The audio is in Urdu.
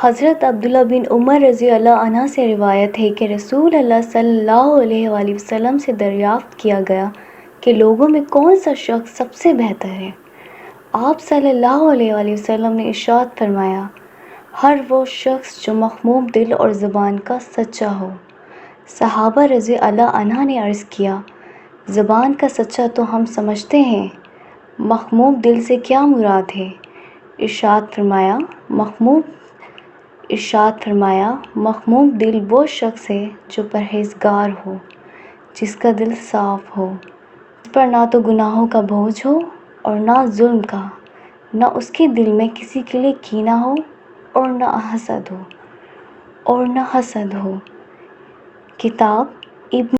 حضرت عبداللہ بن عمر رضی اللہ عنہ سے روایت ہے کہ رسول اللہ صلی اللہ علیہ وآلہ وسلم سے دریافت کیا گیا کہ لوگوں میں کون سا شخص سب سے بہتر ہے؟ آپ صلی اللہ علیہ وآلہ وسلم نے ارشاد فرمایا، ہر وہ شخص جو مخموم دل اور زبان کا سچا ہو۔ صحابہ رضی اللہ عنہ نے عرض کیا، زبان کا سچا تو ہم سمجھتے ہیں، مخموم دل سے کیا مراد ہے؟ ارشاد فرمایا مخموم دل وہ شخص ہے جو پرہیزگار ہو، جس کا دل صاف ہو، جس پر نہ تو گناہوں کا بوجھ ہو اور نہ ظلم کا، نہ اس کے دل میں کسی کے لیے کینہ ہو اور نہ حسد ہو۔ کتاب ابن